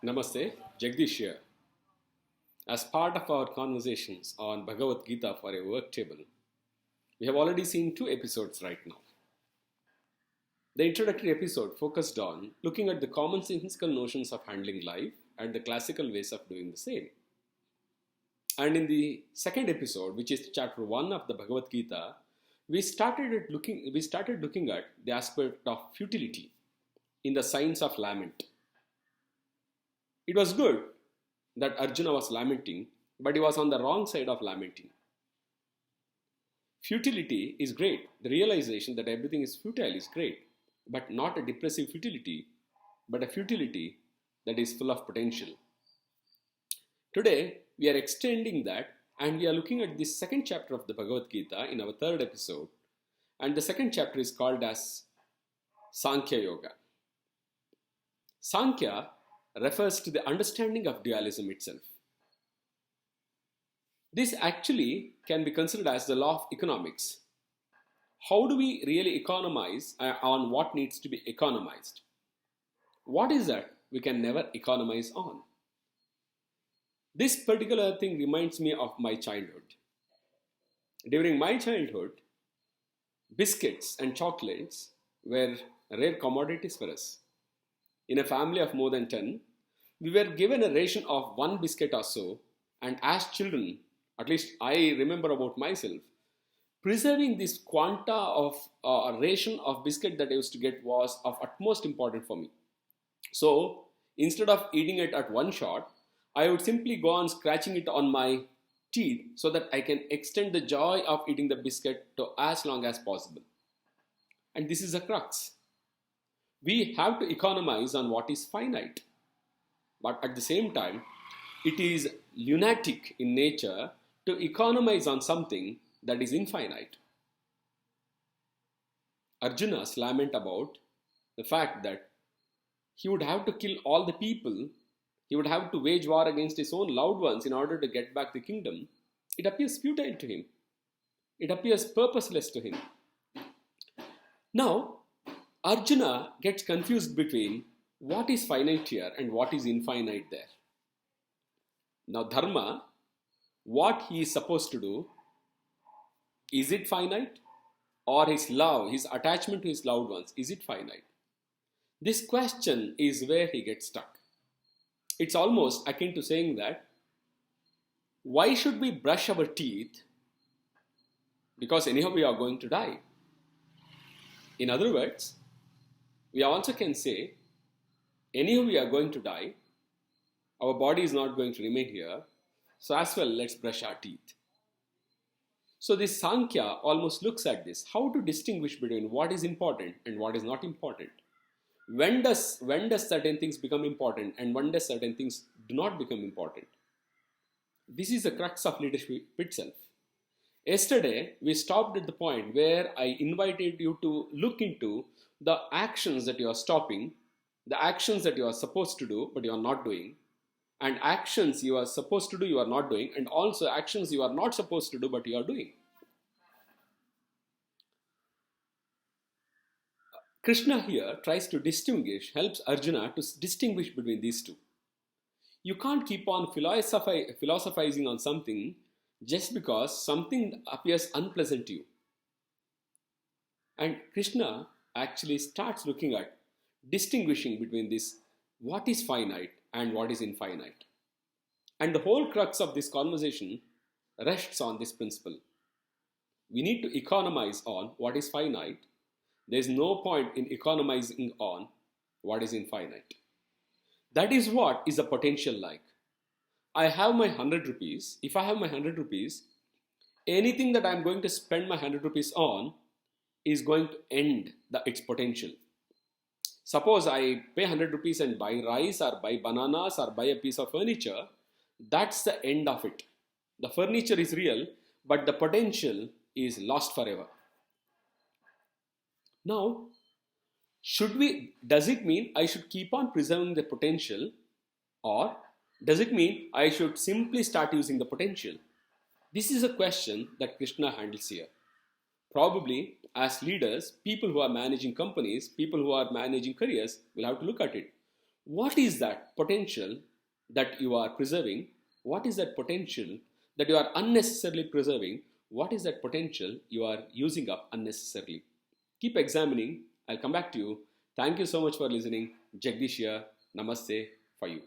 Namaste, Jagdish here. As part of our conversations on Bhagavad Gita for a work table, we have already seen two episodes right now. The introductory episode focused on looking at the commonsensical notions of handling life and the classical ways of doing the same. And in the second episode, which is chapter 1 of the Bhagavad Gita, we started looking at the aspect of futility in the science of lament. It was good that Arjuna was lamenting, but he was on the wrong side of lamenting. Futility is great. The realization that everything is futile is great, but not a depressive futility, but a futility that is full of potential. Today, we are extending that and we are looking at this second chapter of the Bhagavad Gita in our third episode. And the second chapter is called as Sankhya Yoga. Sankhya refers to the understanding of dualism itself. This actually can be considered as the law of economics. How do we really economize on what needs to be economized? What is that we can never economize on? This particular thing reminds me of my childhood. During my childhood, biscuits and chocolates were rare commodities for us. In a family of more than 10, we were given a ration of one biscuit or so, and as children, at least I remember about myself, preserving this quanta of a ration of biscuit that I used to get was of utmost importance for me. So instead of eating it at one shot, I would simply go on scratching it on my teeth so that I can extend the joy of eating the biscuit to as long as possible. And this is a crux. We have to economize on what is finite. But at the same time, it is lunatic in nature to economize on something that is infinite. Arjuna's lament about the fact that he would have to kill all the people, he would have to wage war against his own loved ones in order to get back the kingdom, it appears futile to him. It appears purposeless to him. Now, Arjuna gets confused between what is finite here and what is infinite there. Now, dharma, what he is supposed to do, is it finite? Or his love, his attachment to his loved ones, is it finite? This question is where he gets stuck. It's almost akin to saying that, why should we brush our teeth? Because anyhow we are going to die. In other words, we also can say, anyhow we are going to die, our body is not going to remain here, so as well let's brush our teeth. So this Sankhya almost looks at this, how to distinguish between what is important and what is not important. When does certain things become important and when does certain things do not become important? This is the crux of leadership itself. Yesterday, we stopped at the point where I invited you to look into the actions that you are stopping, the actions that you are supposed to do but you are not doing, and actions you are supposed to do you are not doing, and also actions you are not supposed to do but you are doing. Krishna here tries to distinguish, helps Arjuna to distinguish between these two. You can't keep on philosophizing on something just because something appears unpleasant to you. And Krishna actually starts looking at distinguishing between this, what is finite and what is infinite. And the whole crux of this conversation rests on this principle. We need to economize on what is finite. There is no point in economizing on what is infinite. That is what is the potential like. I have my 100 rupees. If I have my 100 rupees, anything that I am going to spend my 100 rupees on is going to end its potential. Suppose I pay 100 rupees and buy rice or buy bananas or buy a piece of furniture, that's the end of it. The furniture is real, but the potential is lost forever. Now, does it mean I should keep on preserving the potential, or does it mean I should simply start using the potential? This is a question that Krishna handles here. Probably, as leaders, people who are managing companies, people who are managing careers will have to look at it. what is that potential that you are preserving? What is that potential that you are unnecessarily preserving? What is that potential you are using up unnecessarily? Keep examining. I'll come back to you. Thank you so much for listening. Jagdish here. Namaste for you.